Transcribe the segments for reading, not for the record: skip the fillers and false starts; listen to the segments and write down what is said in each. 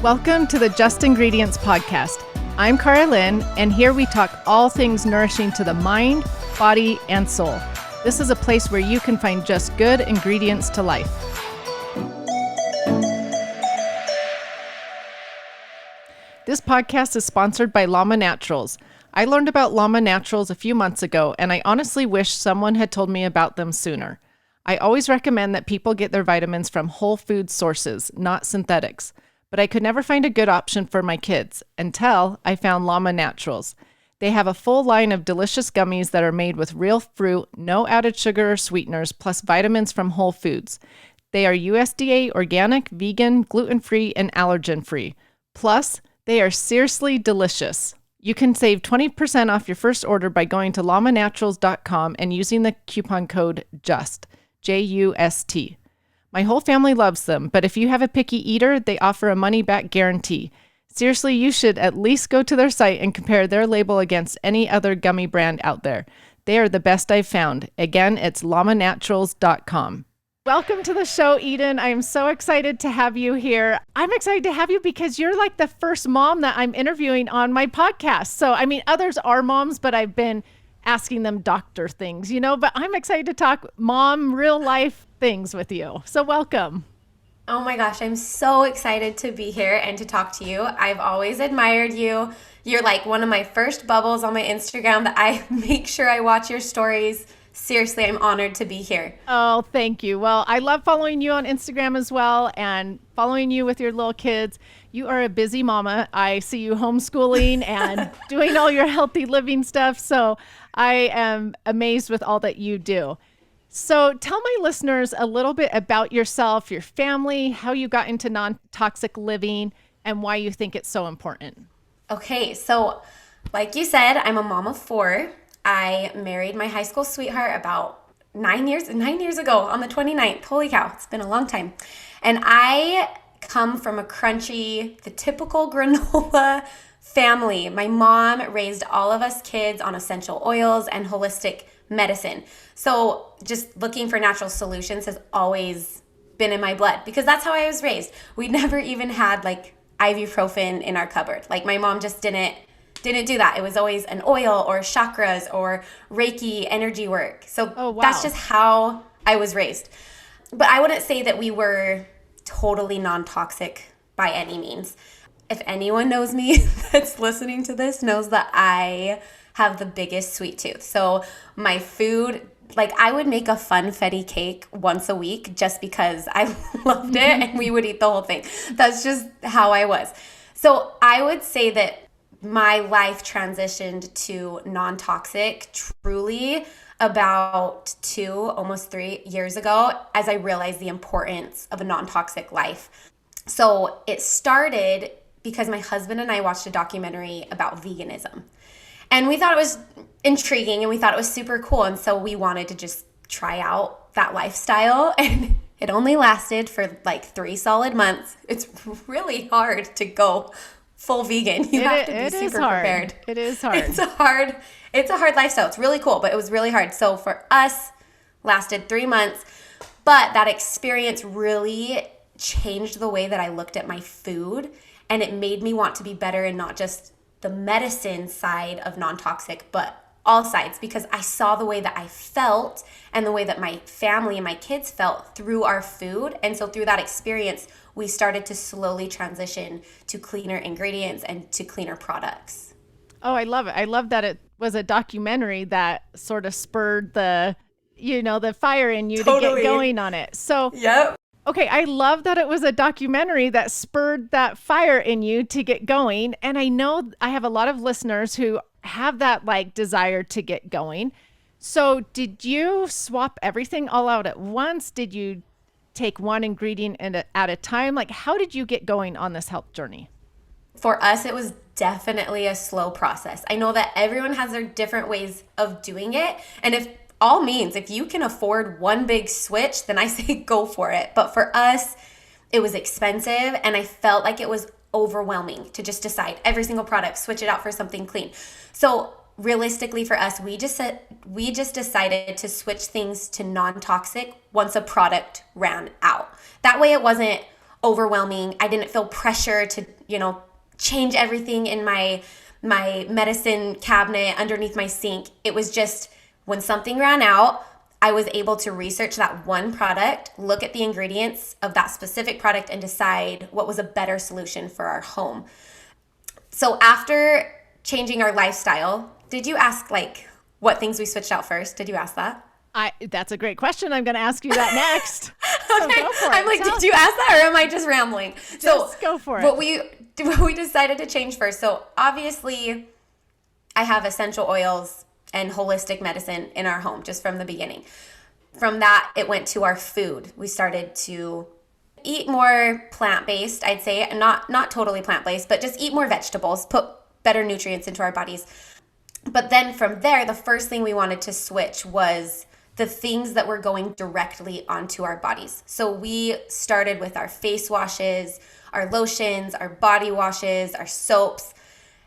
Welcome to the Just Ingredients podcast. I'm Cara Lynn, and here we talk all things nourishing to the mind, body, and soul. This is a place where you can find just good ingredients to life. This podcast is sponsored by Llama Naturals. I learned about Llama Naturals a few months ago, and I honestly wish someone had told me about them sooner. I always recommend that people get their vitamins from whole food sources, not synthetics. But I could never find a good option for my kids until I found Llama Naturals. They have a full line of delicious gummies that are made with real fruit, no added sugar or sweeteners, plus vitamins from whole foods. They are USDA organic, vegan, gluten-free, and allergen-free. Plus, they are seriously delicious. You can save 20% off your first order by going to llamanaturals.com and using the coupon code JUST, J-U-S-T. My whole family loves them, but if you have a picky eater, they offer a money-back guarantee. Seriously, you should at least go to their site and compare their label against any other gummy brand out there. They are the best I've found. Again, it's llamaнаturals.com. Welcome to the show, Eden. I am so excited to have you here. I'm excited to have you because you're like the first mom that I'm interviewing on my podcast. So, I mean, others are moms, but I've been asking them doctor things, but I'm excited to talk mom, real life things with you. So welcome. Oh my gosh, I'm so excited to be here and to talk to you. I've always admired you. You're like one of my first bubbles on my Instagram that I make sure I watch your stories. Seriously, I'm honored to be here. Oh, thank you. Well, I love following you on Instagram as well and following you with your little kids. You are a busy mama. I see you homeschooling and doing all your healthy living stuff. So I am amazed with all that you do. So tell my listeners a little bit about yourself, your family, how you got into non-toxic living, and why you think it's so important. Okay, so like you said, I'm a mom of 4. I married my high school sweetheart about 9 years ago on the 29th. Holy cow, it's been a long time. And I come from the typical granola family. My mom raised all of us kids on essential oils and holistic medicine. So just looking for natural solutions has always been in my blood because that's how I was raised. We never even had like ibuprofen in our cupboard. Like my mom just didn't do that. It was always an oil or chakras or Reiki energy work. So That's just how I was raised. But I wouldn't say that we were totally non-toxic by any means. If anyone knows me that's listening to this knows that I have the biggest sweet tooth. So my food, like I would make a funfetti cake once a week just because I loved it and we would eat the whole thing. That's just how I was. So I would say that my life transitioned to non-toxic truly about 2, almost 3 years ago as I realized the importance of a non-toxic life. So it started because my husband and I watched a documentary about veganism. And we thought it was intriguing and we thought it was super cool. And so we wanted to just try out that lifestyle. And it only lasted for like 3 solid months. It's really hard to go full vegan. You have to be super prepared. It is hard. It's a hard lifestyle. It's really cool, but it was really hard. So for us, lasted 3 months. But that experience really changed the way that I looked at my food. And it made me want to be better and not just the medicine side of non-toxic, but all sides, because I saw the way that I felt and the way that my family and my kids felt through our food. And so through that experience, we started to slowly transition to cleaner ingredients and to cleaner products. Oh, I love it. I love that it was a documentary that sort of spurred the fire in you to get going on it. So, yep. Okay, I love that it was a documentary that spurred that fire in you to get going. And I know I have a lot of listeners who have that like desire to get going. So did you swap everything all out at once? Did you take one ingredient at a time? Like how did you get going on this health journey? For us, it was definitely a slow process. I know that everyone has their different ways of doing it. And if you can afford one big switch, then I say go for it. But for us, it was expensive and I felt like it was overwhelming to just decide every single product, switch it out for something clean. So realistically for us, we just decided to switch things to non-toxic once a product ran out. That way it wasn't overwhelming. I didn't feel pressure to, change everything in my medicine cabinet underneath my sink. It was just when something ran out, I was able to research that one product, look at the ingredients of that specific product, and decide what was a better solution for our home. So after changing our lifestyle, did you ask what things we switched out first? Did you ask that? That's a great question. I'm going to ask you that next. Okay. So go for it. I'm like, did you ask that or am I just rambling? Just go for it. What we decided to change first. So obviously I have essential oils and holistic medicine in our home just from the beginning. From that, it went to our food. We started to eat more plant-based, I'd say, not totally plant-based, but just eat more vegetables, put better nutrients into our bodies. But then from there, the first thing we wanted to switch was the things that were going directly onto our bodies. So we started with our face washes, our lotions, our body washes, our soaps.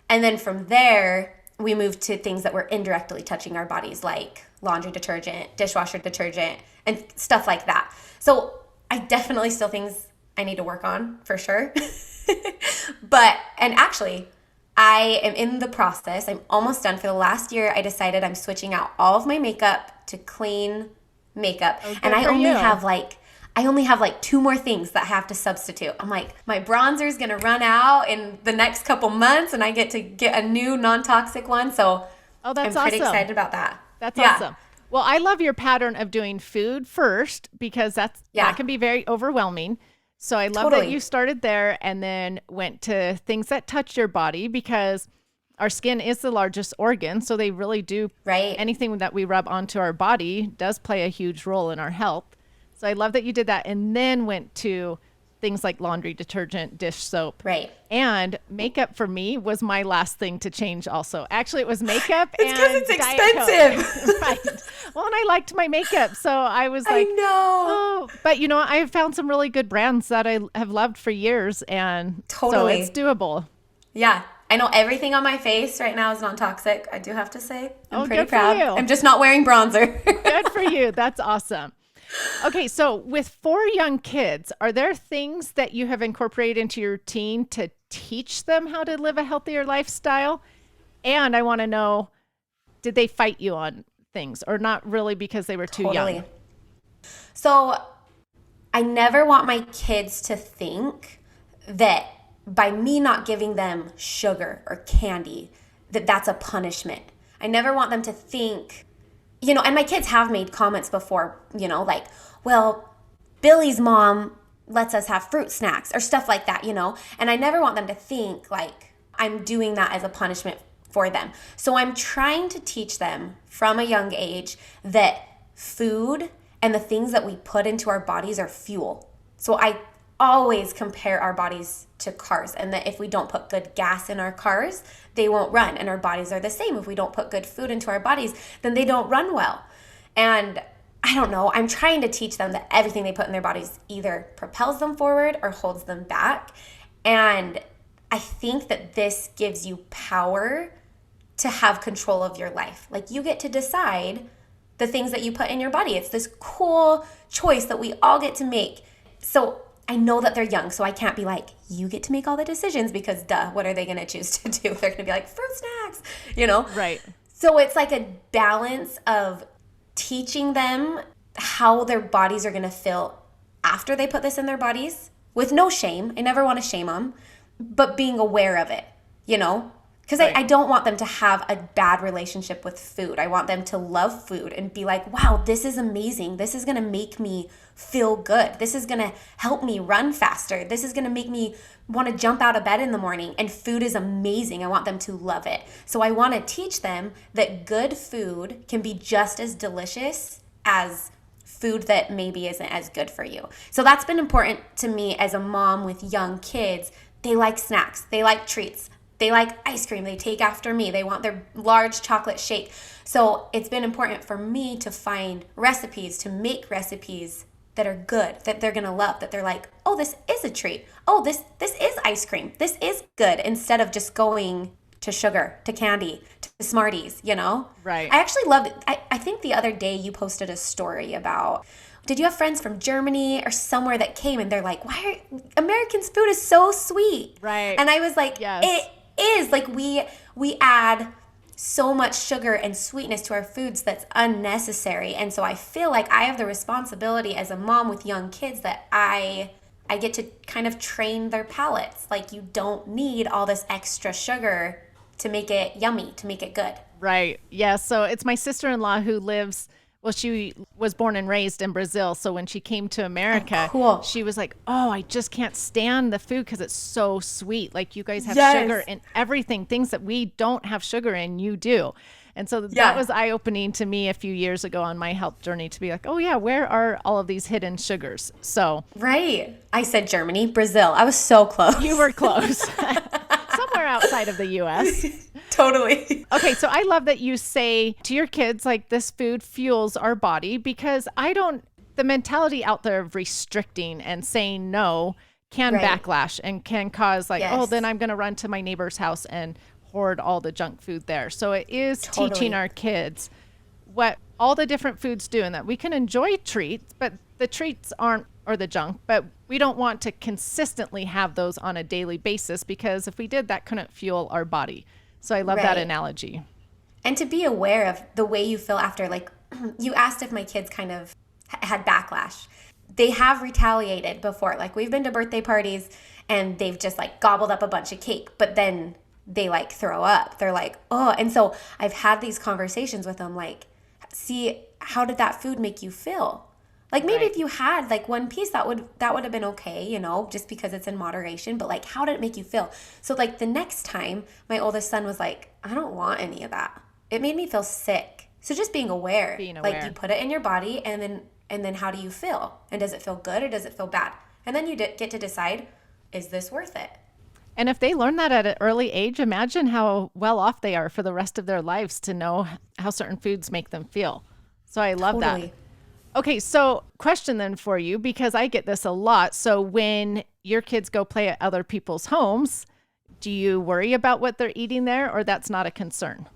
And then from there, we moved to things that were indirectly touching our bodies, like laundry detergent, dishwasher detergent, and stuff like that. So I definitely still things I need to work on for sure. And actually, I am in the process. I'm almost done. For the last year, I decided I'm switching out all of my makeup to clean makeup. Oh, and I only have 2 more things that I have to substitute. I'm like, my bronzer is going to run out in the next couple months and I get to get a new non-toxic one. So that's I'm pretty excited about that. That's awesome. Well, I love your pattern of doing food first because that can be very overwhelming. So I love that you started there and then went to things that touch your body because our skin is the largest organ. So they really do, anything that we rub onto our body does play a huge role in our health. So I love that you did that and then went to things like laundry detergent, dish soap. Right. And makeup for me was my last thing to change also. Actually, it was makeup it's because it's expensive. Right. Well, and I liked my makeup. So I was like, I know. Oh, but I have found some really good brands that I have loved for years. And so it's doable. Yeah. I know everything on my face right now is non-toxic. I do have to say. I'm pretty good proud. For you. I'm just not wearing bronzer. Good for you. That's awesome. Okay, so with 4 young kids, are there things that you have incorporated into your routine to teach them how to live a healthier lifestyle? And I want to know, did they fight you on things or not really because they were too young? So I never want my kids to think that by me not giving them sugar or candy, that's a punishment. I never want them to think... and my kids have made comments before, like, well, Billy's mom lets us have fruit snacks or stuff like that, and I never want them to think like I'm doing that as a punishment for them. So I'm trying to teach them from a young age that food and the things that we put into our bodies are fuel. So I always compare our bodies to cars, and that if we don't put good gas in our cars, they won't run. And our bodies are the same. If we don't put good food into our bodies, then they don't run well. And I don't know, I'm trying to teach them that everything they put in their bodies either propels them forward or holds them back. And I think that this gives you power to have control of your life. Like, you get to decide the things that you put in your body. It's this cool choice that we all get to make. So I know that they're young, so I can't be like, you get to make all the decisions because what are they going to choose to do? They're going to be like, fruit snacks, Right. So it's like a balance of teaching them how their bodies are going to feel after they put this in their bodies with no shame. I never want to shame them, but being aware of it, Because I don't want them to have a bad relationship with food. I want them to love food and be like, wow, this is amazing. This is going to make me feel good. This is going to help me run faster. This is going to make me want to jump out of bed in the morning. And food is amazing. I want them to love it. So I want to teach them that good food can be just as delicious as food that maybe isn't as good for you. So that's been important to me as a mom with young kids. They like snacks. They like treats. They like ice cream. They take after me. They want their large chocolate shake. So it's been important for me to find recipes, to make recipes that are good, that they're going to love, that they're like, oh, this is a treat. Oh, this is ice cream. This is good, instead of just going to sugar, to candy, to Smarties, Right. I actually love it. I think the other day you posted a story about, did you have friends from Germany or somewhere that came and they're like, why are Americans' food is so sweet? Right. And I was like, yes. It is. Like we add so much sugar and sweetness to our foods that's unnecessary. And so I feel like I have the responsibility as a mom with young kids that I get to kind of train their palates. Like, you don't need all this extra sugar to make it yummy, to make it good. Right. Yeah. So it's my sister-in-law who lives, well, she was born and raised in Brazil. So when she came to America, cool. she was like, oh, I just can't stand the food because it's so sweet. Like, you guys have Yes. sugar in everything, things that we don't have sugar in, you do. And so that was eye-opening to me a few years ago on my health journey, to be like, oh yeah, where are all of these hidden sugars? So right. I said Germany, Brazil. I was so close. you were close. Somewhere outside of the US. Totally. Okay, so I love that you say to your kids, like, this food fuels our body, because the mentality out there of restricting and saying no can backlash and can cause like, oh, then I'm going to run to my neighbor's house and hoard all the junk food there. So it is teaching our kids what all the different foods do, and that we can enjoy treats, but the treats aren't, or the junk, but we don't want to consistently have those on a daily basis, because if we did, that couldn't fuel our body. So I love that analogy. And to be aware of the way you feel after, like, you asked if my kids kind of had backlash. They have retaliated before. Like, we've been to birthday parties and they've just like gobbled up a bunch of cake, but then they like throw up. They're like, oh. And so I've had these conversations with them, like, see, how did that food make you feel? Like, maybe if you had like one piece, that would have been okay, you know, just because it's in moderation. But like, how did it make you feel? So like the next time, my oldest son was like, I don't want any of that. It made me feel sick. So just being aware. Like, you put it in your body, and then how do you feel? And does it feel good or does it feel bad? And then you get to decide, is this worth it? And if they learn that at an early age, imagine how well off they are for the rest of their lives to know how certain foods make them feel. So I love that. Okay, so question then for you, because I get this a lot. So when your kids go play at other people's homes, do you worry about what they're eating there, or that's not a concern?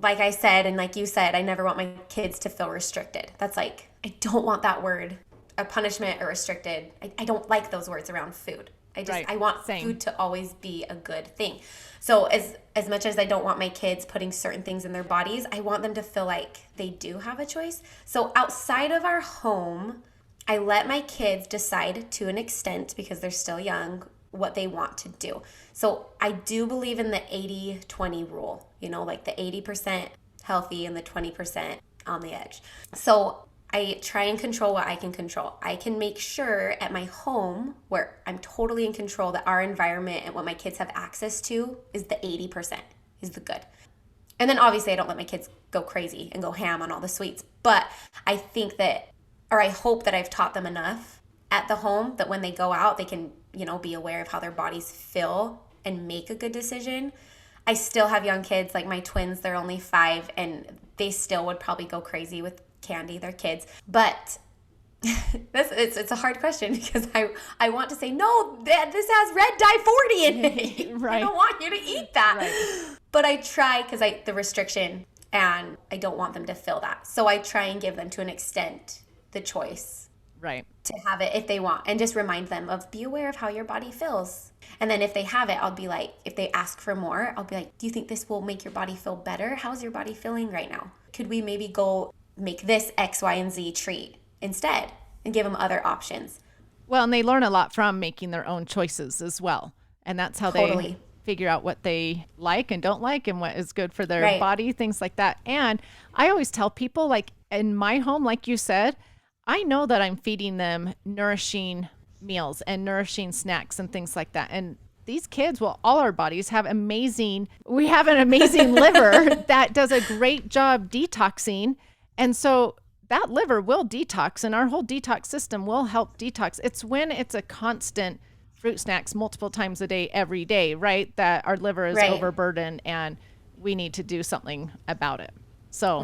Like I said, and like you said, I never want my kids to feel restricted. That's like, I don't want that word, a punishment or restricted. I don't like those words around food. I want food to always be a good thing. So as much as I don't want my kids putting certain things in their bodies, I want them to feel like they do have a choice. So outside of our home, I let my kids decide to an extent, because they're still young, what they want to do. So I do believe in the 80-20 rule, you know, like the 80% healthy and the 20% on the edge. So I try and control what I can control. I can make sure at my home, where I'm totally in control, that our environment and what my kids have access to is the 80%, is the good. And then obviously I don't let my kids go crazy and go ham on all the sweets. But I think that, or I hope that I've taught them enough at the home that when they go out, they can, you know, be aware of how their bodies feel and make a good decision. I still have young kids, like my twins, they're only 5, and they still would probably go crazy with candy. They're kids. But it's a hard question, because I want to say, no, this has red dye 40 in it. Right. I don't want you to eat that. Right. But I try, because the restriction, and I don't want them to feel that. So I try and give them, to an extent, the choice. Right. To have it if they want, and just remind them of, be aware of how your body feels. And then if they have it, I'll be like, if they ask for more, I'll be like, do you think this will make your body feel better? How's your body feeling right now? Could we maybe go make this X, Y, and Z treat instead, and give them other options? Well, and they learn a lot from making their own choices as well. And that's how they figure out what they like and don't like, and what is good for their body, things like that. And I always tell people, like, in my home, like you said, I know that I'm feeding them nourishing meals and nourishing snacks and things like that. And these kids, well, all our bodies have we have an amazing liver that does a great job detoxing. And so that liver will detox, and our whole detox system will help detox. It's when it's a constant fruit snacks multiple times a day, every day, right, that our liver is overburdened, and we need to do something about it. So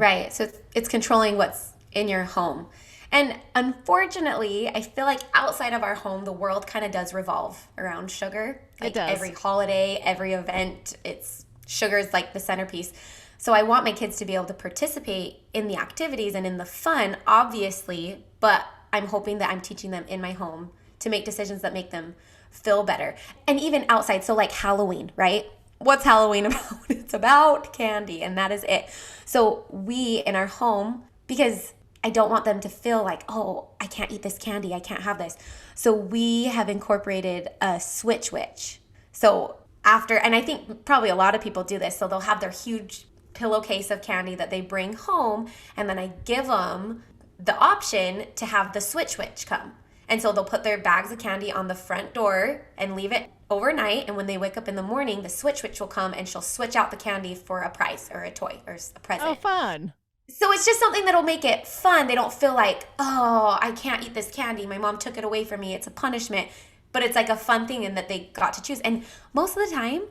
it's controlling what's in your home. And unfortunately, I feel like outside of our home, the world kind of does revolve around sugar. Like, it does. Every holiday, every event, sugar is like the centerpiece. So I want my kids to be able to participate in the activities and in the fun, obviously, but I'm hoping that I'm teaching them in my home to make decisions that make them feel better. And even outside, so like Halloween, right? What's Halloween about? It's about candy, and that is it. So we in our home, because I don't want them to feel like, oh, I can't eat this candy, I can't have this. So we have incorporated a switch witch. So after, and I think probably a lot of people do this, so they'll have their huge pillowcase of candy that they bring home, and then I give them the option to have the switch witch come. And so they'll put their bags of candy on the front door and leave it overnight. And when they wake up in the morning, the switch witch will come and she'll switch out the candy for a prize or a toy or a present. Oh, fun. So it's just something that'll make it fun. They don't feel like, oh, I can't eat this candy. My mom took it away from me. It's a punishment. But it's like a fun thing in that they got to choose. And most of the time,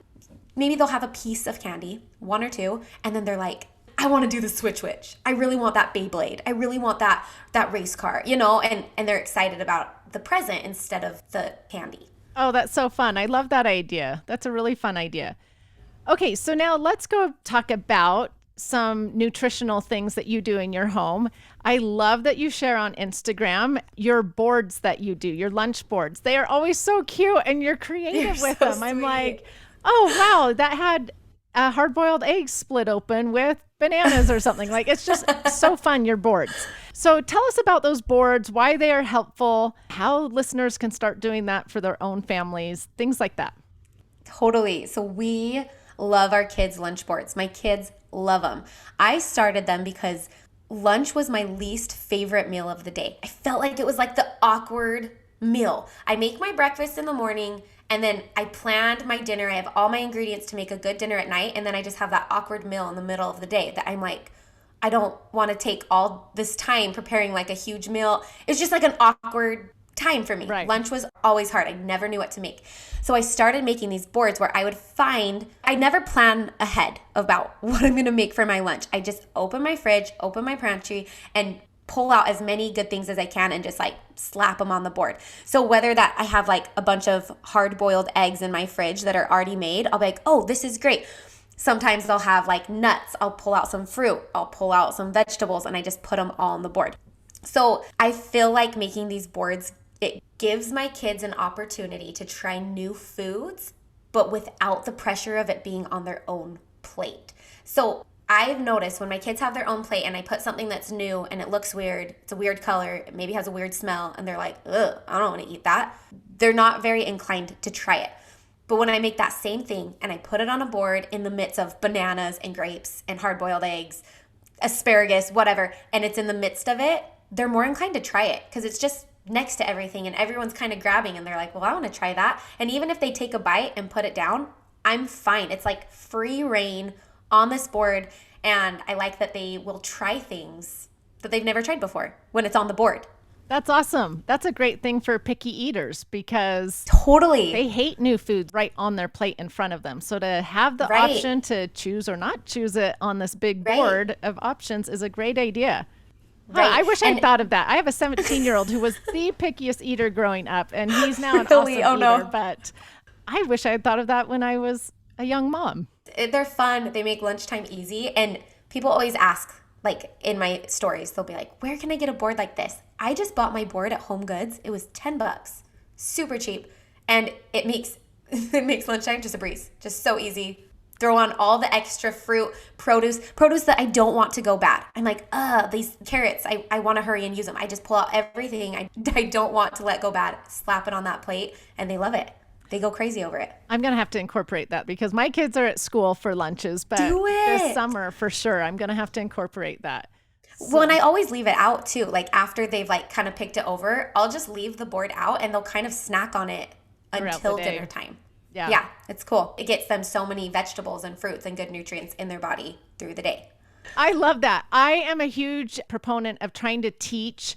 maybe they'll have a piece of candy, one or two, and then they're like, I want to do the switch witch. I really want that Beyblade. I really want that race car, and they're excited about the present instead of the candy. Oh, that's so fun. I love that idea. That's a really fun idea. Okay, so now let's go talk about some nutritional things that you do in your home. I love that you share on Instagram your boards that you do, your lunch boards. They are always so cute and you're creative with them. Sweet. I'm like, oh, wow, that had a hard-boiled egg split open with bananas or something. Like, it's just so fun, your boards. So tell us about those boards, why they are helpful, how listeners can start doing that for their own families, things like that. Totally. So we love our kids' lunch boards. My kids love them. I started them because lunch was my least favorite meal of the day. I felt like it was like the awkward meal. I make my breakfast in the morning and then I planned my dinner. I have all my ingredients to make a good dinner at night. And then I just have that awkward meal in the middle of the day that I'm like, I don't want to take all this time preparing like a huge meal. It's just like an awkward time for me. Right. Lunch was always hard. I never knew what to make. So I started making these boards where I never plan ahead about what I'm going to make for my lunch. I just open my fridge, open my pantry, and pull out as many good things as I can and just like slap them on the board. So whether that I have like a bunch of hard-boiled eggs in my fridge that are already made, I'll be like, oh, this is great. Sometimes I'll have like nuts. I'll pull out some fruit. I'll pull out some vegetables and I just put them all on the board. So I feel like making these boards, it gives my kids an opportunity to try new foods, but without the pressure of it being on their own plate. So I've noticed when my kids have their own plate and I put something that's new and it looks weird, it's a weird color, it maybe has a weird smell, and they're like, ugh, I don't want to eat that. They're not very inclined to try it. But when I make that same thing and I put it on a board in the midst of bananas and grapes and hard-boiled eggs, asparagus, whatever, and it's in the midst of it, they're more inclined to try it because it's just next to everything and everyone's kind of grabbing and they're like, well, I want to try that. And even if they take a bite and put it down, I'm fine. It's like free reign on this board, and I like that they will try things that they've never tried before when it's on the board. That's awesome. That's a great thing for picky eaters because totally they hate new foods right on their plate in front of them. So to have the option to choose or not choose it on this big board of options is a great idea. Right. I wish I'd thought of that. I have a 17-year-old who was the pickiest eater growing up, and he's now an awesome eater. But I wish I had thought of that when I was a young mom. They're fun. They make lunchtime easy. And people always ask, like in my stories, they'll be like, where can I get a board like this? I just bought my board at Home Goods. It was $10, super cheap. And it makes lunchtime just a breeze, just so easy. Throw on all the extra fruit, produce that I don't want to go bad. I'm like, these carrots, I want to hurry and use them. I just pull out everything I don't want to let go bad, slap it on that plate, and they love it. They go crazy over it. I'm going to have to incorporate that because my kids are at school for lunches, but this summer for sure, I'm going to have to incorporate that. So. Well, and I always leave it out too. Like after they've like kind of picked it over, I'll just leave the board out and they'll kind of snack on it until dinner time. Yeah, it's cool. It gets them so many vegetables and fruits and good nutrients in their body through the day. I love that. I am a huge proponent of trying to teach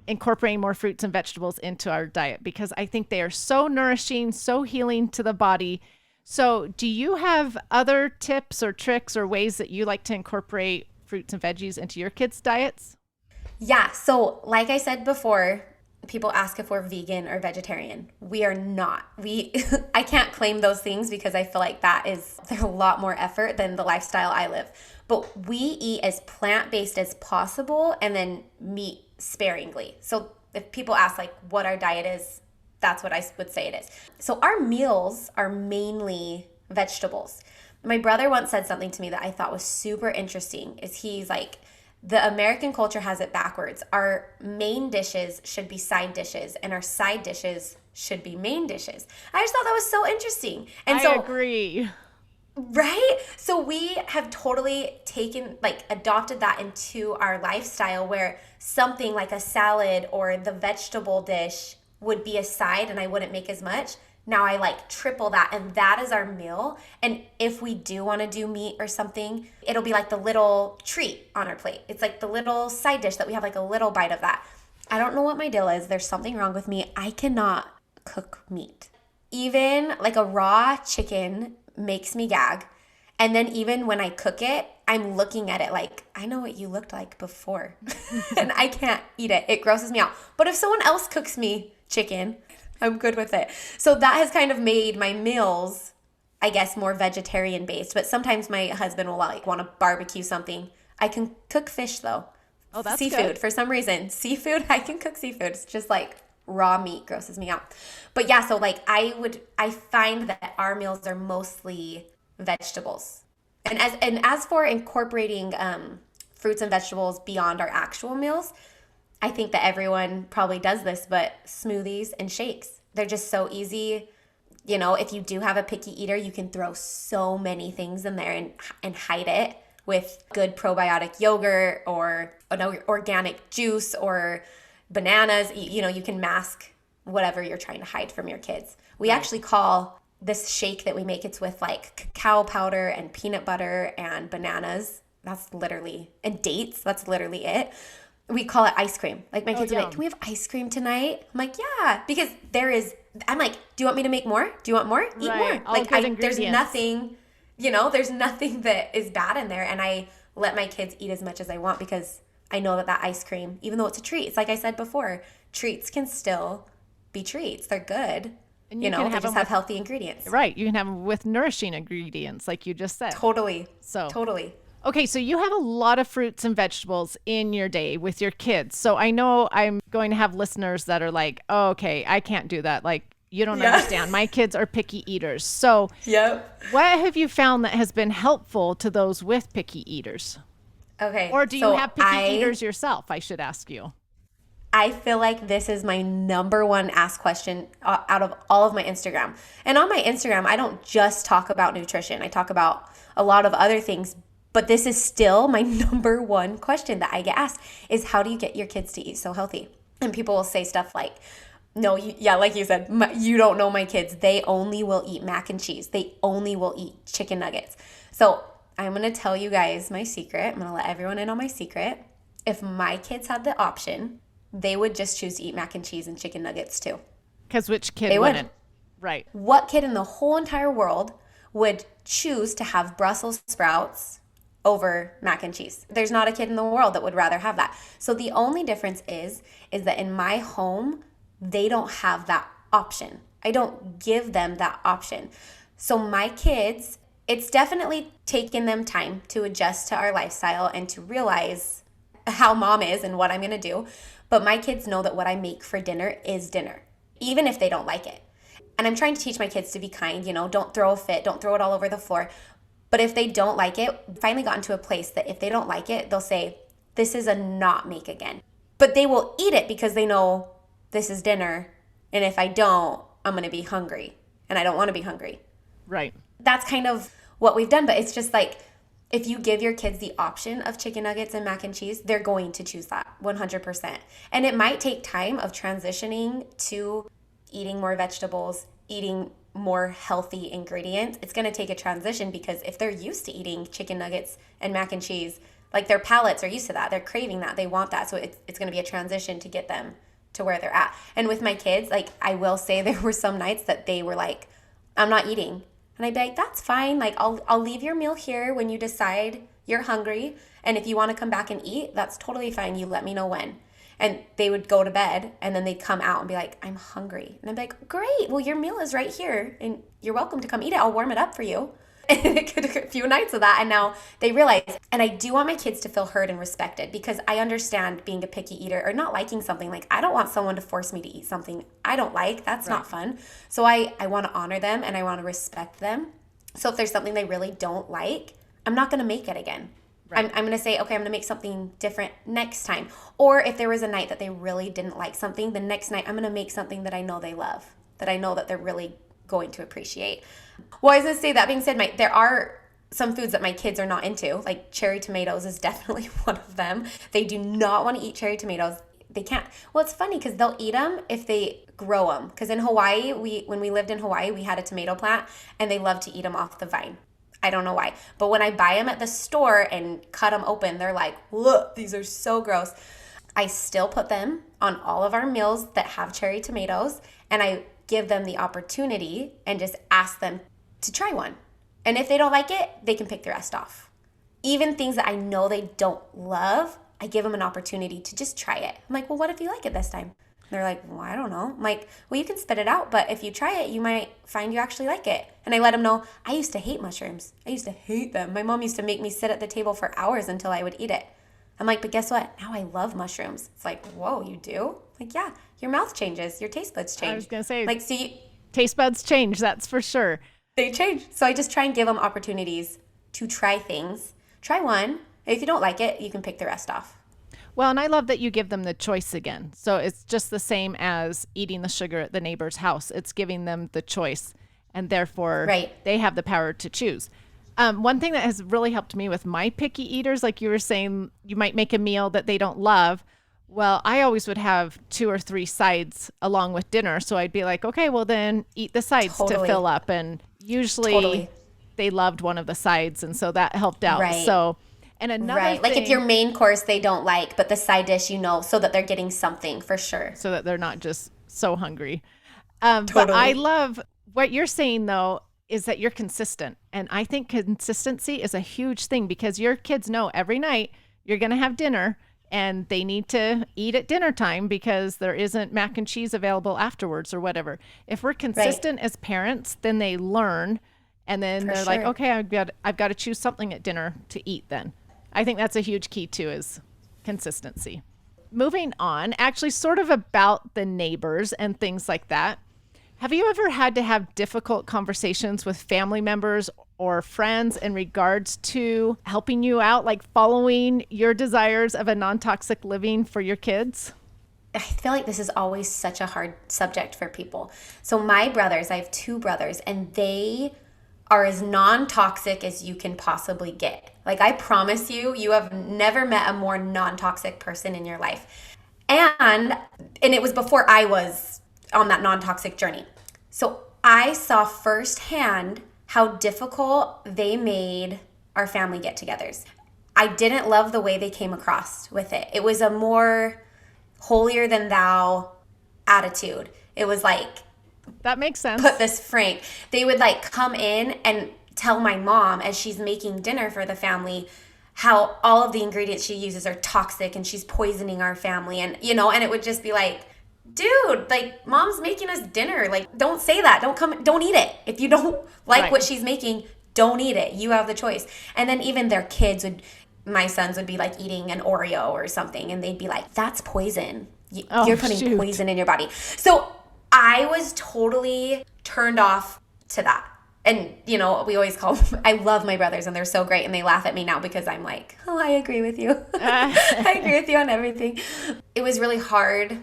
incorporating more fruits and vegetables into our diet because I think they are so nourishing, so healing to the body. So do you have other tips or tricks or ways that you like to incorporate fruits and veggies into your kids' diets? Yeah. So like I said before, people ask if we're vegan or vegetarian. We are not. I can't claim those things because I feel like there's a lot more effort than the lifestyle I live. But we eat as plant-based as possible and then meat sparingly. So if people ask like what our diet is, that's what I would say it is. So our meals are mainly vegetables. My brother once said something to me that I thought was super interesting. He's like, the American culture has it backwards. Our main dishes should be side dishes, and our side dishes should be main dishes. I just thought that was so interesting. And I agree. Right? So we have totally adopted that into our lifestyle where something like a salad or the vegetable dish would be a side and I wouldn't make as much. Now I like triple that, and that is our meal. And if we do want to do meat or something, it'll be like the little treat on our plate. It's like the little side dish that we have like a little bite of that. I don't know what my deal is. There's something wrong with me. I cannot cook meat. Even like a raw chicken makes me gag. And then even when I cook it, I'm looking at it like, I know what you looked like before. And I can't eat it. It grosses me out. But if someone else cooks me chicken, I'm good with it. So that has kind of made my meals, I guess, more vegetarian based. But sometimes my husband will like want to barbecue something. I can cook fish though. Oh, that's seafood good. For some reason. Seafood, I can cook seafood. It's just like raw meat grosses me out. But yeah, so like I find that our meals are mostly vegetables. And as for incorporating fruits and vegetables beyond our actual meals, I think that everyone probably does this, but smoothies and shakes, they're just so easy. You know, if you do have a picky eater, you can throw so many things in there and hide it with good probiotic yogurt or organic juice or bananas. You know, you can mask whatever you're trying to hide from your kids. We actually call this shake that we make, it's with like cacao powder and peanut butter and bananas. And dates. That's literally it. We call it ice cream. Like my kids are like, can we have ice cream tonight? I'm like, yeah, because I'm like, do you want me to make more? Do you want more? Eat more. Like there's nothing, there's nothing that is bad in there. And I let my kids eat as much as I want because I know that ice cream, even though it's a treat, it's like I said before, treats can still be treats. They're good. And they just have healthy ingredients. Right. You can have them with nourishing ingredients, like you just said. Totally. Totally. Okay, so you have a lot of fruits and vegetables in your day with your kids. So I know I'm going to have listeners that are like, oh, okay, I can't do that. Like, you don't understand. My kids are picky eaters. So what have you found that has been helpful to those with picky eaters? Okay. Or do you have picky eaters yourself, I should ask you? I feel like this is my number one asked question out of all of my Instagram. And on my Instagram, I don't just talk about nutrition. I talk about a lot of other things. But this is still my number one question that I get asked is how do you get your kids to eat so healthy? And people will say stuff like, no, like you said, you don't know my kids. They only will eat mac and cheese. They only will eat chicken nuggets. So I'm going to tell you guys my secret. I'm going to let everyone in on my secret. If my kids had the option, they would just choose to eat mac and cheese and chicken nuggets too. Because which kid wouldn't? Right. What kid in the whole entire world would choose to have Brussels sprouts over mac and cheese? There's not a kid in the world that would rather have that. So the only difference is that in my home, they don't have that option. I don't give them that option. So my kids, it's definitely taken them time to adjust to our lifestyle and to realize how mom is and what I'm going to do. But my kids know that what I make for dinner is dinner, even if they don't like it. And I'm trying to teach my kids to be kind, don't throw a fit, don't throw it all over the floor. But if they don't like it, finally gotten to a place that if they don't like it, they'll say, this is a not make again. But they will eat it because they know this is dinner. And if I don't, I'm going to be hungry. And I don't want to be hungry. Right. That's kind of what we've done. But it's just like, if you give your kids the option of chicken nuggets and mac and cheese, they're going to choose that 100%. And it might take time of transitioning to eating more vegetables, eating more healthy ingredients. It's going to take a transition because if they're used to eating chicken nuggets and mac and cheese, like their palates are used to that. They're craving that. They want that. So it's going to be a transition to get them to where they're at. And with my kids, like I will say there were some nights that they were like, I'm not eating. And I'd be like, that's fine. Like I'll leave your meal here when you decide you're hungry. And if you want to come back and eat, that's totally fine. You let me know when. And they would go to bed and then they'd come out and be like, I'm hungry. And I'd be like, great. Well, your meal is right here and you're welcome to come eat it. I'll warm it up for you. And it took a few nights of that. And now they realize, and I do want my kids to feel heard and respected because I understand being a picky eater or not liking something. Like, I don't want someone to force me to eat something I don't like. That's not fun. So I want to honor them and I want to respect them. So if there's something they really don't like, I'm not going to make it again. Right. I'm going to say, okay, I'm going to make something different next time. Or if there was a night that they really didn't like something, the next night I'm going to make something that I know they love, that I know that they're really going to appreciate. Well, I was going to say, that being said, there are some foods that my kids are not into. Like cherry tomatoes is definitely one of them. They do not want to eat cherry tomatoes. They can't. Well, it's funny because they'll eat them if they grow them. Because in Hawaii, when we lived in Hawaii, we had a tomato plant and they love to eat them off the vine. I don't know why. But when I buy them at the store and cut them open, they're like, look, these are so gross. I still put them on all of our meals that have cherry tomatoes, and I give them the opportunity and just ask them to try one. And if they don't like it, they can pick the rest off. Even things that I know they don't love, I give them an opportunity to just try it. I'm like, well, what if you like it this time? They're like, well, I don't know. I'm like, well, you can spit it out, but if you try it, you might find you actually like it. And I let them know, I used to hate mushrooms. I used to hate them. My mom used to make me sit at the table for hours until I would eat it. I'm like, but guess what? Now I love mushrooms. It's like, whoa, you do? Like, yeah, your mouth changes. Your taste buds change. I was going to say, like, taste buds change. That's for sure. They change. So I just try and give them opportunities to try things. Try one. If you don't like it, you can pick the rest off. Well, and I love that you give them the choice again. So it's just the same as eating the sugar at the neighbor's house. It's giving them the choice, and therefore they have the power to choose. One thing that has really helped me with my picky eaters, like you were saying, you might make a meal that they don't love. Well, I always would have 2 or 3 sides along with dinner. So I'd be like, okay, well then eat the sides to fill up. And usually they loved one of the sides. And so that helped out. Right. So, and another thing, like if your main course they don't like, but the side dish, so that they're getting something for sure. So that they're not just so hungry. But I love what you're saying though, is that you're consistent. And I think consistency is a huge thing because your kids know every night you're going to have dinner and they need to eat at dinner time because there isn't mac and cheese available afterwards or whatever. If we're consistent as parents, then they learn and then they're like, okay, I've got to choose something at dinner to eat then. I think that's a huge key too, is consistency. Moving on, actually sort of about the neighbors and things like that. Have you ever had to have difficult conversations with family members or friends in regards to helping you out, like following your desires of a non-toxic living for your kids? I feel like this is always such a hard subject for people. So my brothers, I have 2 brothers, and they are as non-toxic as you can possibly get. Like, I promise you, you have never met a more non-toxic person in your life. And it was before I was on that non-toxic journey. So I saw firsthand how difficult they made our family get-togethers. I didn't love the way they came across with it. It was a more holier than thou attitude. It was like, that makes sense. Put this frank. They would like come in and tell my mom as she's making dinner for the family how all of the ingredients she uses are toxic and she's poisoning our family. And, and it would just be like, dude, like mom's making us dinner. Like, don't say that. Don't eat it. If you don't like what she's making, don't eat it. You have the choice. And then even their kids my sons would be like eating an Oreo or something. And they'd be like, that's poison. You're putting poison in your body. So I was totally turned off to that. And, we always call them, I love my brothers and they're so great. And they laugh at me now because I'm like, oh, I agree with you. I agree with you on everything. It was really hard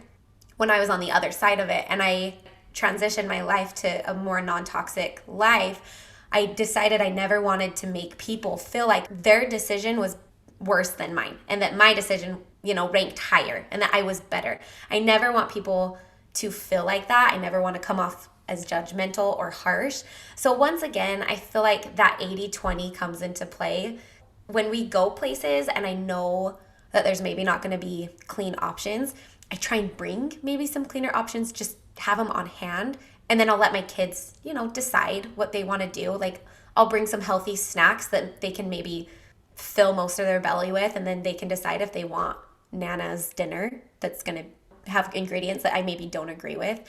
when I was on the other side of it and I transitioned my life to a more non-toxic life. I decided I never wanted to make people feel like their decision was worse than mine and that my decision, ranked higher and that I was better. I never want people to feel like that. I never want to come off as judgmental or harsh. So once again, I feel like that 80-20 comes into play when we go places and I know that there's maybe not going to be clean options. I try and bring maybe some cleaner options, just have them on hand. And then I'll let my kids, decide what they want to do. Like I'll bring some healthy snacks that they can maybe fill most of their belly with. And then they can decide if they want Nana's dinner that's going to have ingredients that I maybe don't agree with.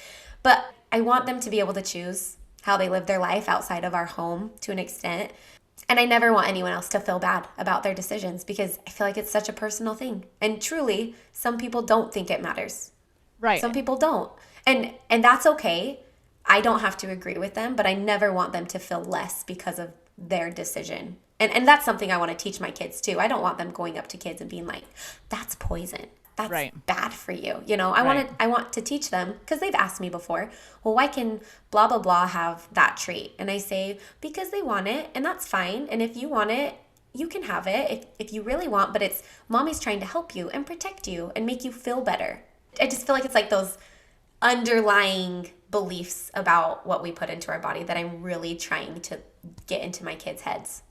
But I want them to be able to choose how they live their life outside of our home to an extent. And I never want anyone else to feel bad about their decisions because I feel like it's such a personal thing. And truly, some people don't think it matters. Right. Some people don't. And that's okay. I don't have to agree with them, but I never want them to feel less because of their decision. And that's something I want to teach my kids too. I don't want them going up to kids and being like, that's poison. That's bad for you. You know, I want to teach them, because they've asked me before, well, why can blah, blah, blah have that treat? And I say, because they want it, and that's fine. And if you want it, you can have it if you really want, but it's mommy's trying to help you and protect you and make you feel better. I just feel like it's like those underlying beliefs about what we put into our body that I'm really trying to get into my kids' heads.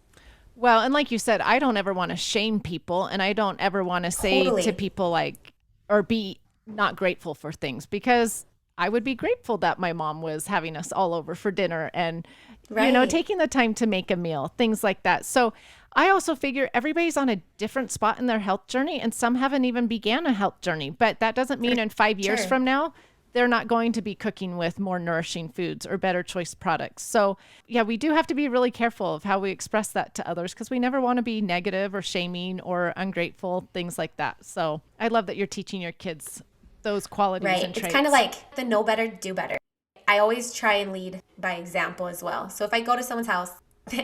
Well, and like you said, I don't ever want to shame people, and I don't ever want to say to people like, or be not grateful for things, because I would be grateful that my mom was having us all over for dinner and, you know, taking the time to make a meal, things like that. So I also figure everybody's on a different spot in their health journey, and some haven't even began a health journey, but that doesn't mean in 5 years from now, they're not going to be cooking with more nourishing foods or better choice products. So yeah, we do have to be really careful of how we express that to others, because we never want to be negative or shaming or ungrateful, things like that. So I love that you're teaching your kids those qualities and traits. It's kind of like the know better, do better. I always try and lead by example as well. So if I go to someone's house,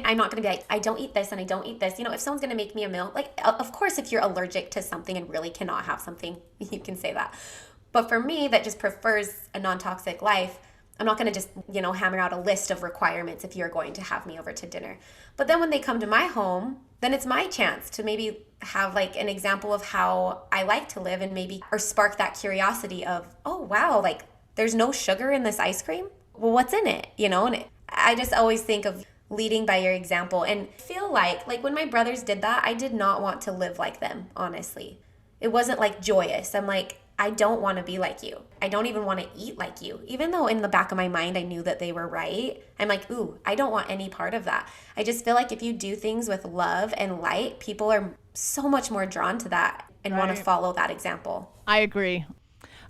I'm not going to be like, I don't eat this and I don't eat this. You know, if someone's going to make me a meal, like, of course, if you're allergic to something and really cannot have something, you can say that. But for me, that just prefers a non-toxic life, I'm not going to just, you know, hammer out a list of requirements if you're going to have me over to dinner. But then when they come to my home, then it's my chance to maybe have like an example of how I like to live, and maybe, or spark that curiosity of, oh, wow, like there's no sugar in this ice cream. Well, what's in it? You know, and I just always think of leading by your example, and feel like when my brothers did that, I did not want to live like them, honestly. It wasn't like joyous. I'm like, I don't want to be like you. I don't even want to eat like you. Even though in the back of my mind, I knew that they were right. I'm like, ooh, I don't want any part of that. I just feel like if you do things with love and light, people are so much more drawn to that and want to follow that example. I agree.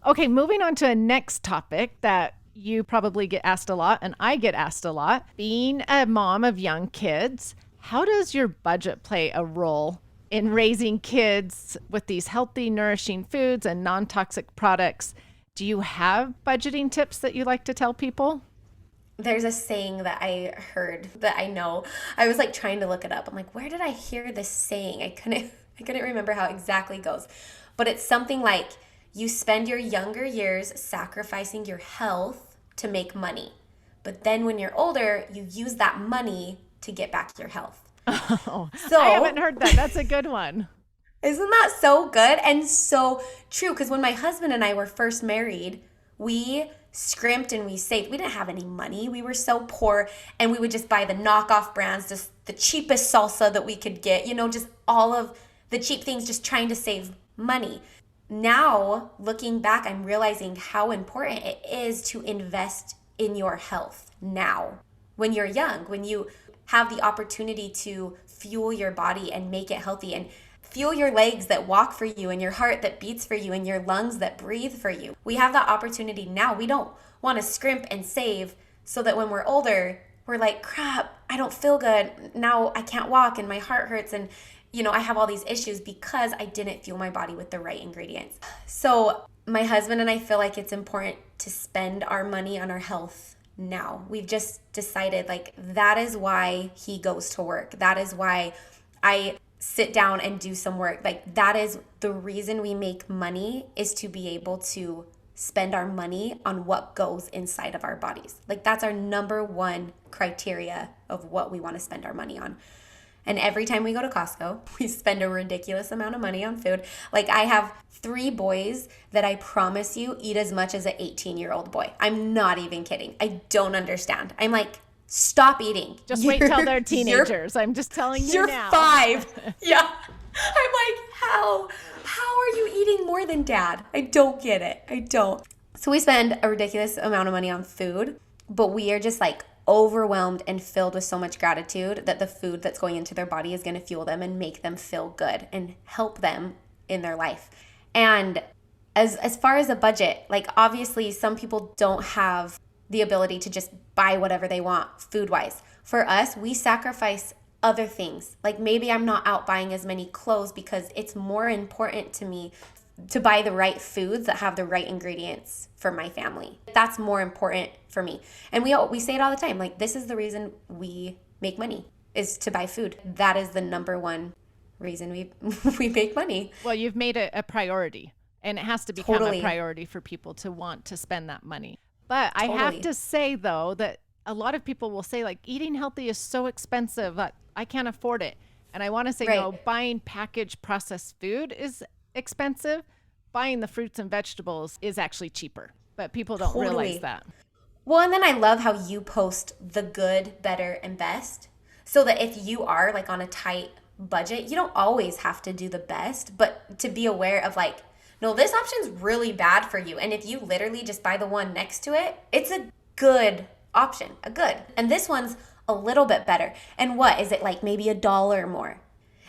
Okay, moving on to a next topic that you probably get asked a lot, and I get asked a lot. Being a mom of young kids, how does your budget play a role in raising kids with these healthy, nourishing foods and non-toxic products? Do you have budgeting tips that you like to tell people? There's a saying that I heard that I know. I was like trying to look it up. I'm like, where did I hear this saying? I couldn't remember how it exactly goes. But it's something like, you spend your younger years sacrificing your health to make money. But then when you're older, you use that money to get back your health. Oh, so, I haven't heard that. That's a good one. Isn't that so good and so true? Because when my husband and I were first married, we scrimped and we saved. We didn't have any money. We were so poor, and we would just buy the knockoff brands, just the cheapest salsa that we could get, you know, just all of the cheap things, just trying to save money. Now, looking back, I'm realizing how important it is to invest in your health now. When you're young, when you have the opportunity to fuel your body and make it healthy, and fuel your legs that walk for you, and your heart that beats for you, and your lungs that breathe for you. We have that opportunity now. We don't want to scrimp and save so that when we're older, we're like, crap, I don't feel good. Now I can't walk and my heart hurts, and you know, I have all these issues because I didn't fuel my body with the right ingredients. So my husband and I feel like it's important to spend our money on our health now. We've just decided, like, that is why he goes to work. That is why I sit down and do some work. Like, that is the reason we make money, is to be able to spend our money on what goes inside of our bodies. Like, that's our number one criteria of what we want to spend our money on. And every time we go to Costco, we spend a ridiculous amount of money on food. Like, I have 3 boys that I promise you eat as much as an 18-year-old boy. I'm not even kidding. I don't understand. I'm like, stop eating. Just wait till they're teenagers. I'm just telling you now. You're 5. Yeah. I'm like, how are you eating more than dad? I don't get it. I don't. So we spend a ridiculous amount of money on food, but we are just like overwhelmed and filled with so much gratitude that the food that's going into their body is going to fuel them and make them feel good and help them in their life. And As far as a budget, like obviously some people don't have the ability to just buy whatever they want food wise. For us, we sacrifice other things. Like maybe I'm not out buying as many clothes because it's more important to me to buy the right foods that have the right ingredients for my family. That's more important for me. And we say it all the time. Like this is the reason we make money is to buy food. That is the number one reason we we make money. Well, you've made it a priority, and it has to become a priority for people to want to spend that money. But I have to say though that a lot of people will say like eating healthy is so expensive that I can't afford it. And I want to say no, buying packaged processed food is expensive. Buying the fruits and vegetables is actually cheaper, but people don't realize that. Well, and then I love how you post the good, better, and best, so that if you are like on a tight budget, you don't always have to do the best, but to be aware of like, no, this option's really bad for you. And if you literally just buy the one next to it, it's a good option, and this one's a little bit better. And what is it, like maybe $1 more?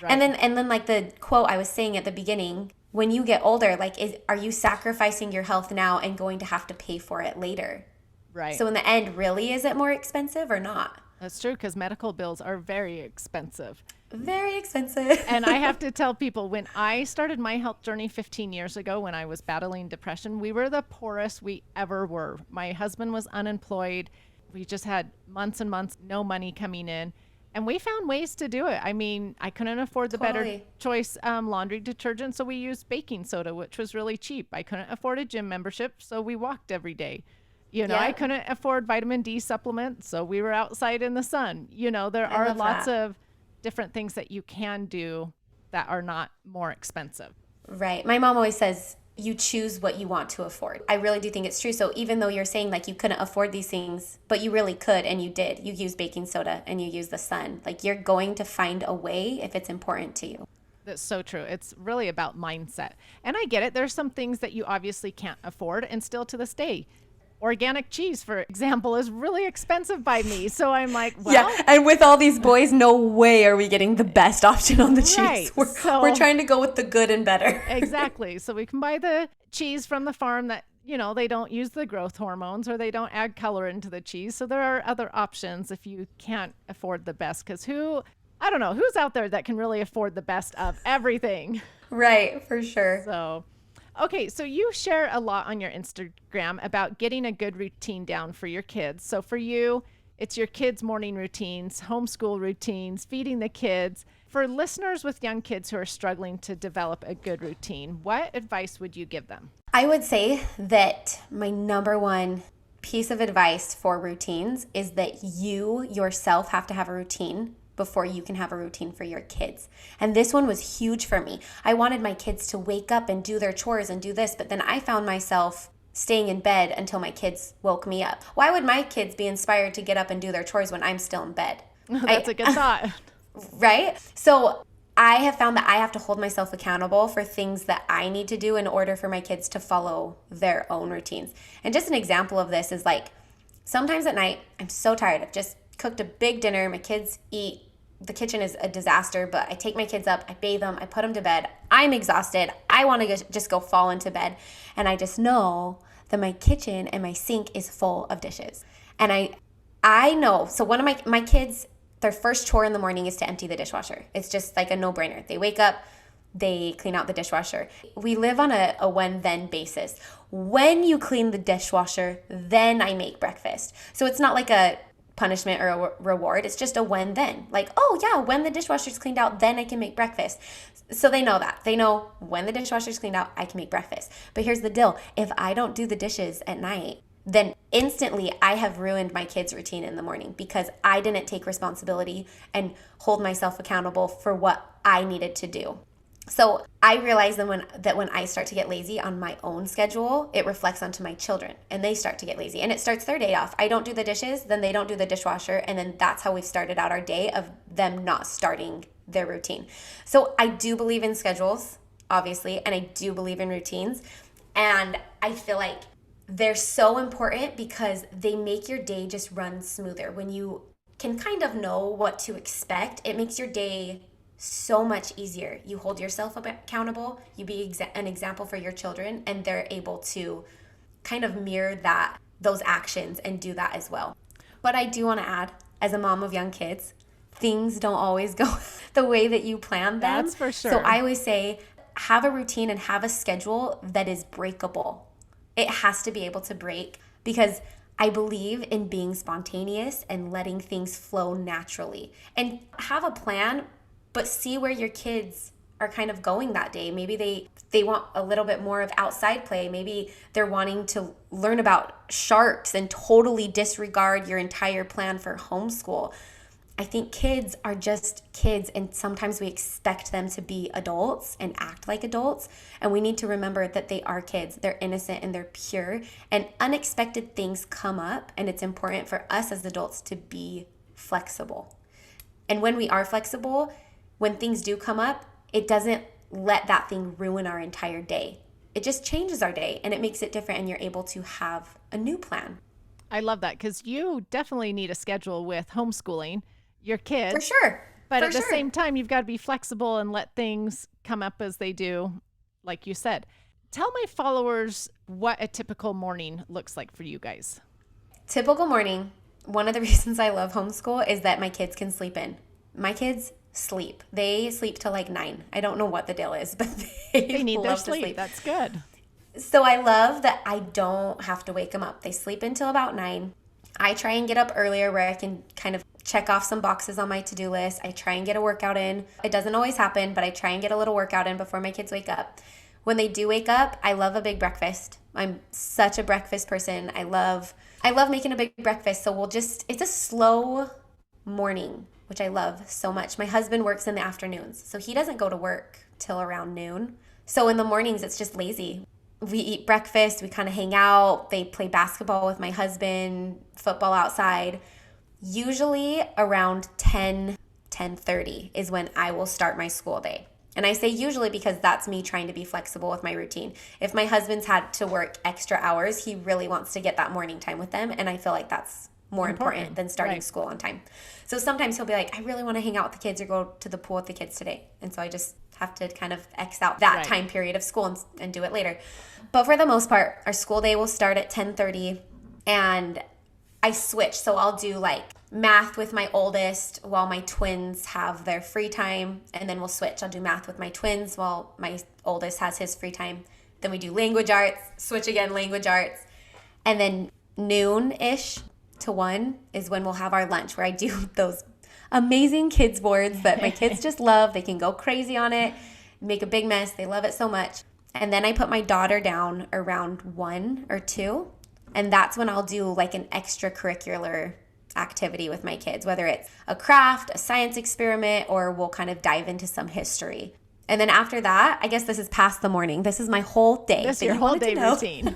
Right. And then like the quote I was saying at the beginning, when you get older, like are you sacrificing your health now and going to have to pay for it later? Right. So in the end, really, is it more expensive or not? That's true, because medical bills are very expensive. Very expensive. And I have to tell people, when I started my health journey 15 years ago, when I was battling depression, we were the poorest we ever were. My husband was unemployed. We just had months and months, no money coming in. And we found ways to do it. I mean, I couldn't afford the better choice laundry detergent, so we used baking soda, which was really cheap. I couldn't afford a gym membership, so we walked every day. I couldn't afford vitamin D supplements, so we were outside in the sun. There are lots of different things that you can do that are not more expensive. Right. My mom always says, you choose what you want to afford. I really do think it's true. So even though you're saying like you couldn't afford these things, but you really could, and you did, you use baking soda and you use the sun, like you're going to find a way if it's important to you. That's so true. It's really about mindset. And I get it. There's some things that you obviously can't afford, and still to this day, organic cheese, for example, is really expensive by me. So I'm like, well. Yeah, and with all these boys, no way are we getting the best option on the cheese. Right. We're trying to go with the good and better. Exactly. So we can buy the cheese from the farm that, they don't use the growth hormones, or they don't add color into the cheese. So there are other options if you can't afford the best, because I don't know, who's out there that can really afford the best of everything? Right, for sure. So. Okay, so you share a lot on your Instagram about getting a good routine down for your kids. So for you, it's your kids' morning routines, homeschool routines, feeding the kids. For listeners with young kids who are struggling to develop a good routine, what advice would you give them? I would say that my number one piece of advice for routines is that you yourself have to have a routine before you can have a routine for your kids. And this one was huge for me. I wanted my kids to wake up and do their chores and do this, but then I found myself staying in bed until my kids woke me up. Why would my kids be inspired to get up and do their chores when I'm still in bed? That's a good thought. Right? So I have found that I have to hold myself accountable for things that I need to do in order for my kids to follow their own routines. And just an example of this is like, sometimes at night, I'm so tired. I've just cooked a big dinner. My kids eat. The kitchen is a disaster, but I take my kids up, I bathe them, I put them to bed. I'm exhausted. I want to just go fall into bed. And I just know that my kitchen and my sink is full of dishes. And I know. So one of my kids, their first chore in the morning is to empty the dishwasher. It's just like a no-brainer. They wake up, they clean out the dishwasher. We live on a when-then basis. When you clean the dishwasher, then I make breakfast. So it's not like a punishment or a reward. It's just a when then. Like, oh yeah, when the dishwasher's cleaned out, then I can make breakfast. So they know that. They know when the dishwasher's cleaned out, I can make breakfast. But here's the deal. If I don't do the dishes at night, then instantly I have ruined my kids' routine in the morning because I didn't take responsibility and hold myself accountable for what I needed to do. So I realize that when I start to get lazy on my own schedule, it reflects onto my children and they start to get lazy and it starts their day off. I don't do the dishes, then they don't do the dishwasher. And then that's how we've started out our day of them not starting their routine. So I do believe in schedules, obviously, and I do believe in routines. And I feel like they're so important because they make your day just run smoother. When you can kind of know what to expect, it makes your day so much easier. You hold yourself accountable, you be an example for your children, and they're able to kind of mirror those actions and do that as well. But I do want to add, as a mom of young kids, things don't always go the way that you planned them. That's for sure. So I always say, have a routine and have a schedule that is breakable. It has to be able to break, because I believe in being spontaneous and letting things flow naturally. And have a plan, but see where your kids are kind of going that day. Maybe they want a little bit more of outside play. Maybe they're wanting to learn about sharks and totally disregard your entire plan for homeschool. I think kids are just kids, and sometimes we expect them to be adults and act like adults. And we need to remember that they are kids. They're innocent and they're pure, and unexpected things come up, and it's important for us as adults to be flexible. And when we are flexible, when things do come up, it doesn't let that thing ruin our entire day. It just changes our day and it makes it different, and you're able to have a new plan. I love that, because you definitely need a schedule with homeschooling your kids. For sure. But at the same time, you've got to be flexible and let things come up as they do, like you said. Tell my followers what a typical morning looks like for you guys. Typical morning. One of the reasons I love homeschool is that my kids can sleep in. My kids sleep. They sleep till like 9. I don't know what the deal is, but they need their love sleep. to sleep. That's good. So I love that I don't have to wake them up. They sleep until about 9. I try and get up earlier where I can kind of check off some boxes on my to-do list. I try and get a workout in. It doesn't always happen, but I try and get a little workout in before my kids wake up. When they do wake up, I love a big breakfast. I'm such a breakfast person. I love making a big breakfast. So it's a slow morning, which I love so much. My husband works in the afternoons, so he doesn't go to work till around noon. So in the mornings, it's just lazy. We eat breakfast, we kind of hang out. They play basketball with my husband, football outside. Usually around 10:30 is when I will start my school day. And I say usually because that's me trying to be flexible with my routine. If my husband's had to work extra hours, he really wants to get that morning time with them. And I feel like that's more important than starting school on time. So sometimes he'll be like, I really want to hang out with the kids or go to the pool with the kids today. And so I just have to kind of X out that time period of school and do it later. But for the most part, our school day will start at 10:30, and I switch. So I'll do like math with my oldest while my twins have their free time, and then we'll switch. I'll do math with my twins while my oldest has his free time. Then we do language arts, switch again, language arts. And then noon-ish to 1 is when we'll have our lunch, where I do those amazing kids boards that my kids just love. They can go crazy on it, make a big mess. They love it so much. And then I put my daughter down around 1 or 2. And that's when I'll do like an extracurricular activity with my kids, whether it's a craft, a science experiment, or we'll kind of dive into some history. And then after that, I guess this is past the morning. This is my whole day. This is your whole day routine.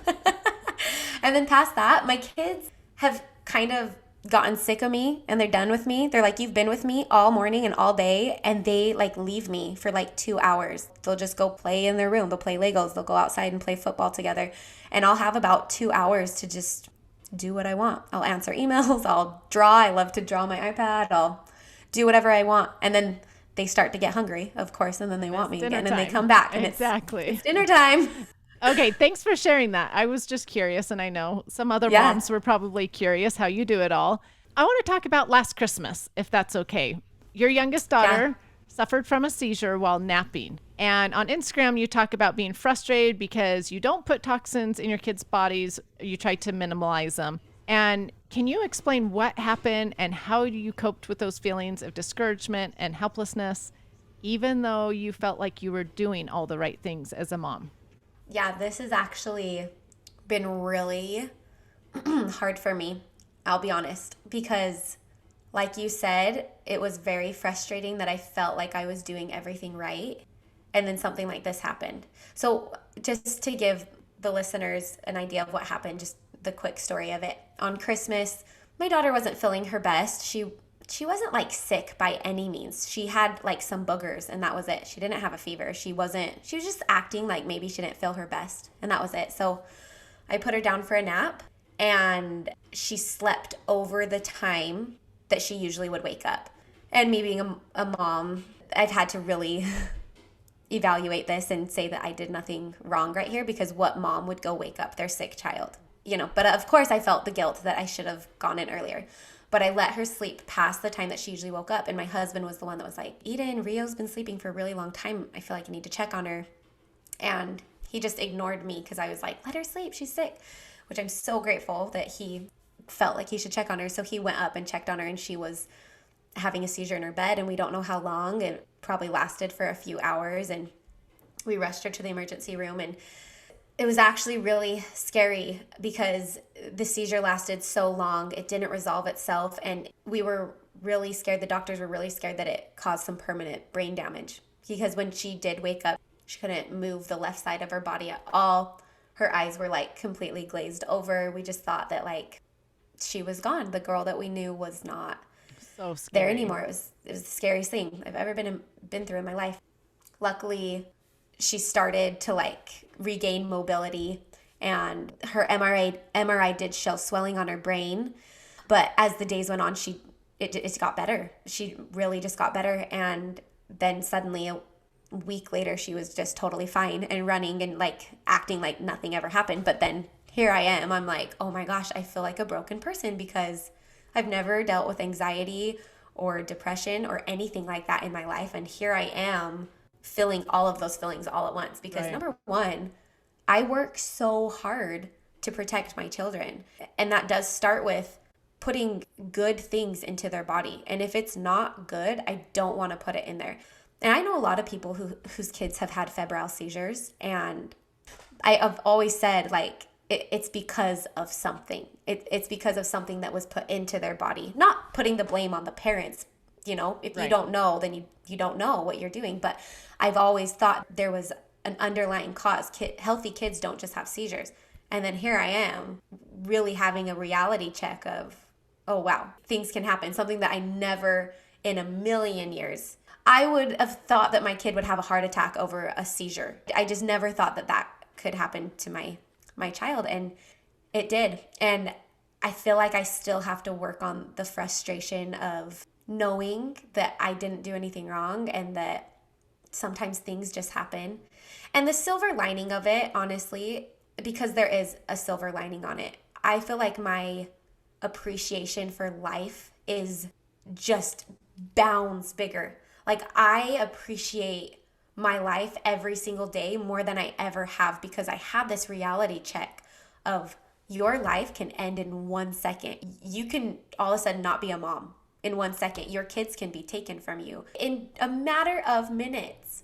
And then past that, my kids have kind of gotten sick of me and they're done with me. They're like, you've been with me all morning and all day, and they like leave me for like 2 hours. They'll just go play in their room. They'll play Legos. They'll go outside and play football together. And I'll have about 2 hours to just do what I want. I'll answer emails. I'll draw. I love to draw on my iPad. I'll do whatever I want. And then they start to get hungry, of course, and then they want me again, and they come back, and it's dinner time. Okay, thanks for sharing that. I was just curious, and I know some other moms were probably curious how you do it all. I want to talk about last Christmas, if that's okay. Your youngest daughter suffered from a seizure while napping. And on Instagram, you talk about being frustrated because you don't put toxins in your kids' bodies. You try to minimize them. And can you explain what happened and how you coped with those feelings of discouragement and helplessness, even though you felt like you were doing all the right things as a mom? Yeah, this has actually been really hard for me, I'll be honest, because like you said, it was very frustrating that I felt like I was doing everything right, and then something like this happened. So just to give the listeners an idea of what happened, just the quick story of it. On Christmas, my daughter wasn't feeling her best. She wasn't like sick by any means. She had like some boogers, and that was it. She didn't have a fever. She was just acting like maybe she didn't feel her best, and that was it. So I put her down for a nap, and she slept over the time that she usually would wake up. And me being a mom, I've had to really evaluate this and say that I did nothing wrong right here, because what mom would go wake up their sick child? But of course I felt the guilt that I should have gone in earlier. But I let her sleep past the time that she usually woke up. And my husband was the one that was like, Eden, Rio's been sleeping for a really long time. I feel like you need to check on her. And he just ignored me because I was like, let her sleep. She's sick, which I'm so grateful that he felt like he should check on her. So he went up and checked on her, and she was having a seizure in her bed, and we don't know how long. It probably lasted for a few hours, and we rushed her to the emergency room. And it was actually really scary because the seizure lasted so long. It didn't resolve itself, and we were really scared. The doctors were really scared that it caused some permanent brain damage, because when she did wake up, she couldn't move the left side of her body at all. Her eyes were like completely glazed over. We just thought that like she was gone. The girl that we knew was not so scary there anymore. It was the scariest thing I've ever been through in my life. Luckily, she started to like regain mobility, and her MRI did show swelling on her brain. But as the days went on, it got better. She really just got better. And then suddenly a week later, she was just totally fine and running and like acting like nothing ever happened. But then here I am. I'm like, oh my gosh, I feel like a broken person, because I've never dealt with anxiety or depression or anything like that in my life. And here I am feeling all of those feelings all at once, because right. Number one, I work so hard to protect my children. And that does start with putting good things into their body. And if it's not good, I don't want to put it in there. And I know a lot of people whose kids have had febrile seizures. And I have always said, like, it's because of something. It's because of something that was put into their body. Not putting the blame on the parents. If right. you don't know, then you don't know what you're doing. But I've always thought there was an underlying cause. Healthy kids don't just have seizures. And then here I am really having a reality check of, oh, wow, things can happen. Something that I never in a million years, I would have thought that my kid would have a heart attack over a seizure. I just never thought that could happen to my child, and it did. And I feel like I still have to work on the frustration of knowing that I didn't do anything wrong, and that sometimes things just happen. And the silver lining of it, honestly, because there is a silver lining on it, I feel like my appreciation for life is just bounds bigger. Like, I appreciate my life every single day more than I ever have, because I have this reality check of your life can end in 1 second. You can all of a sudden not be a mom in 1 second. Your kids can be taken from you in a matter of minutes.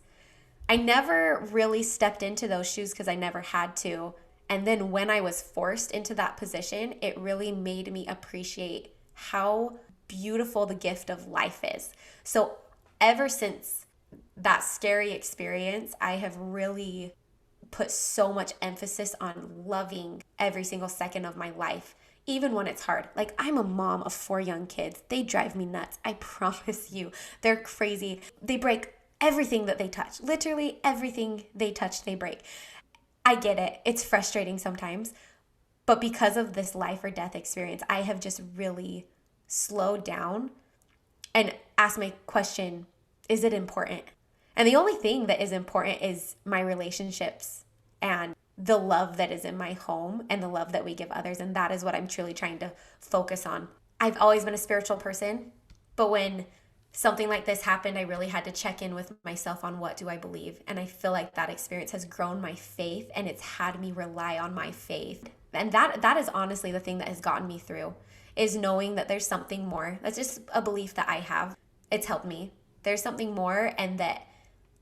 I never really stepped into those shoes because I never had to. And then when I was forced into that position, it really made me appreciate how beautiful the gift of life is. So ever since that scary experience, I have really put so much emphasis on loving every single second of my life, even when it's hard. Like, I'm a mom of 4 young kids. They drive me nuts. I promise you. They're crazy. They break everything that they touch. Literally everything they touch, they break. I get it. It's frustrating sometimes. But because of this life or death experience, I have just really slowed down and asked my question, is it important? And the only thing that is important is my relationships and the love that is in my home and the love that we give others. And that is what I'm truly trying to focus on. I've always been a spiritual person, but when something like this happened, I really had to check in with myself on what do I believe. And I feel like that experience has grown my faith, and it's had me rely on my faith. And that is honestly the thing that has gotten me through, is knowing that there's something more. That's just a belief that I have. It's helped me. There's something more, and that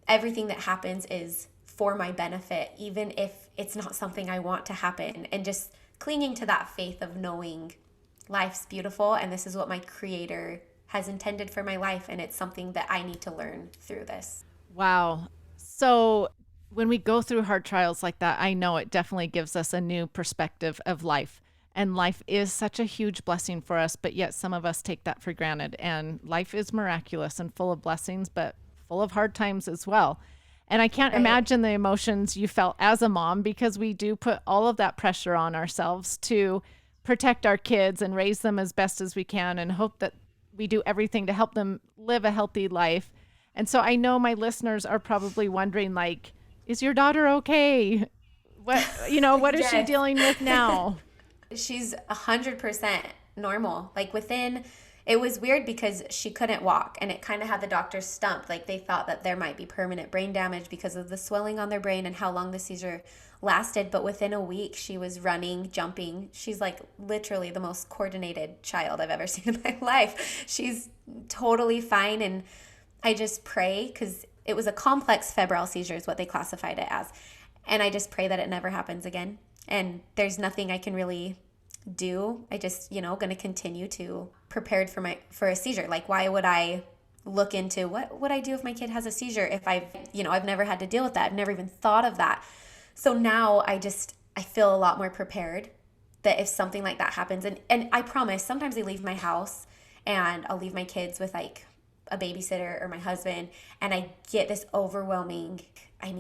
everything that happens is for my benefit, even if it's not something I want to happen. And just clinging to that faith of knowing life's beautiful, and this is what my Creator has intended for my life, and it's something that I need to learn through this. Wow. So when we go through hard trials like that, I know it definitely gives us a new perspective of life. And life is such a huge blessing for us, but yet some of us take that for granted. And life is miraculous and full of blessings, but full of hard times as well. And I can't imagine the emotions you felt as a mom, because we do put all of that pressure on ourselves to protect our kids and raise them as best as we can, and hope that we do everything to help them live a healthy life. And so I know my listeners are probably wondering, like, is your daughter okay? What is she Yes. dealing with now? She's 100% normal. It was weird because she couldn't walk, and it kind of had the doctors stumped. Like, they thought that there might be permanent brain damage because of the swelling on their brain and how long the seizure lasted. But within a week, she was running, jumping. She's like literally the most coordinated child I've ever seen in my life. She's totally fine. And I just pray, because it was a complex febrile seizure is what they classified it as. And I just pray that it never happens again. And there's nothing I can really do. I just, going to continue to prepared for a seizure. Like, why would I look into what would I do if my kid has a seizure if I've never had to deal with that. I've never even thought of that. So now I feel a lot more prepared that if something like that happens, and I promise sometimes I leave my house and I'll leave my kids with like a babysitter or my husband, and I get this overwhelming,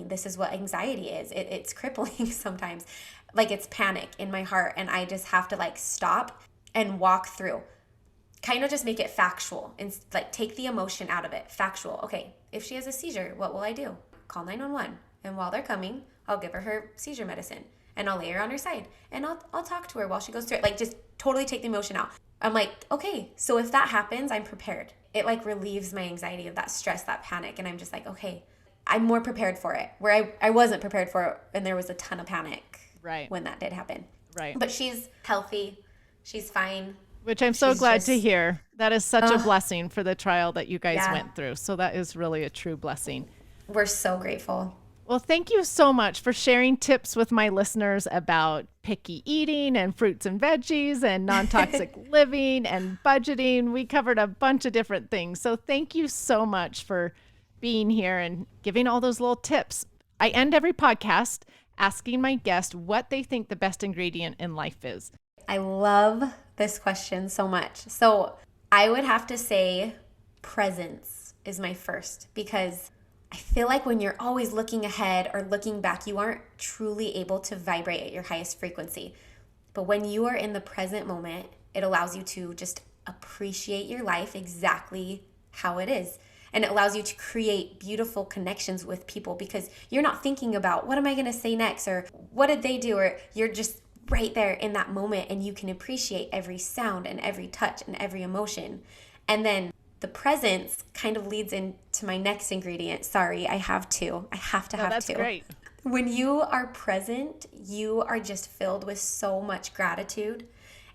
this is what anxiety is. It's crippling sometimes. Like, it's panic in my heart, and I just have to like stop and walk through. Kind of just make it factual and like take the emotion out of it. Factual. Okay, if she has a seizure, what will I do? Call 911. And while they're coming, I'll give her seizure medicine, and I'll lay her on her side, and I'll talk to her while she goes through it. Like, just totally take the emotion out. I'm like, okay, so if that happens, I'm prepared. It like relieves my anxiety of that stress, that panic. And I'm just like, okay, I'm more prepared for it, where I wasn't prepared for it. And there was a ton of panic when that did happen. Right. But she's healthy. She's fine. Which I'm so glad to hear. That is such a blessing for the trial that you guys went through. So that is really a true blessing. We're so grateful. Well, thank you so much for sharing tips with my listeners about picky eating and fruits and veggies and non-toxic living and budgeting. We covered a bunch of different things. So thank you so much for being here and giving all those little tips. I end every podcast asking my guest what they think the best ingredient in life is. I love this question so much. So I would have to say presence is my first, because I feel like when you're always looking ahead or looking back, you aren't truly able to vibrate at your highest frequency. But when you are in the present moment, it allows you to just appreciate your life exactly how it is. And it allows you to create beautiful connections with people, because you're not thinking about what am I going to say next, or what did they do, or you're just right there in that moment, and you can appreciate every sound and every touch and every emotion. And then the presence kind of leads into my next ingredient. Sorry, I have two. I have to have that's two. That's great. When you are present, you are just filled with so much gratitude.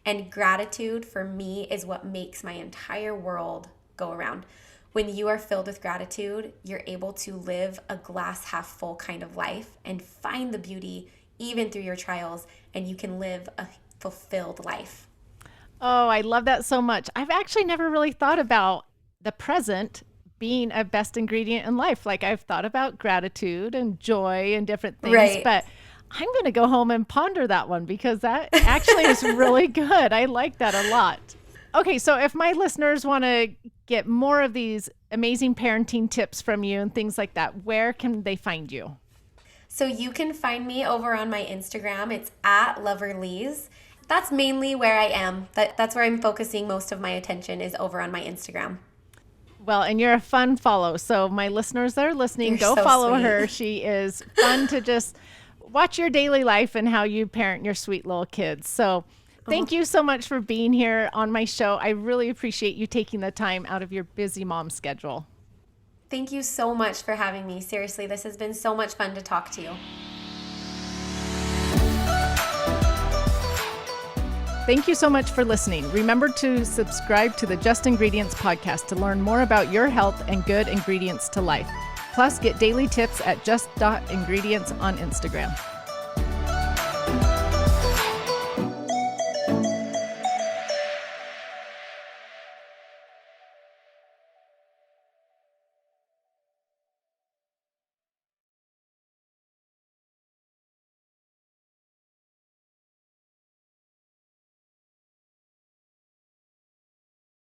And gratitude for me is what makes my entire world go around. When you are filled with gratitude, you're able to live a glass half full kind of life and find the beauty even through your trials, and you can live a fulfilled life. Oh, I love that so much. I've actually never really thought about the present being a best ingredient in life. Like, I've thought about gratitude and joy and different things, but I'm going to go home and ponder that one, because that actually is really good. I like that a lot. Okay, so if my listeners want to get more of these amazing parenting tips from you and things like that, where can they find you? So you can find me over on my Instagram. It's @loverlees. That's mainly where I am. That's where I'm focusing most of my attention, is over on my Instagram. Well, and you're a fun follow. So my listeners that are listening, go follow her. She is fun to just watch your daily life and how you parent your sweet little kids. So thank you so much for being here on my show. I really appreciate you taking the time out of your busy mom schedule. Thank you so much for having me. Seriously, this has been so much fun to talk to you. Thank you so much for listening. Remember to subscribe to the Just Ingredients podcast to learn more about your health and good ingredients to life. Plus, get daily tips at just.ingredients on Instagram.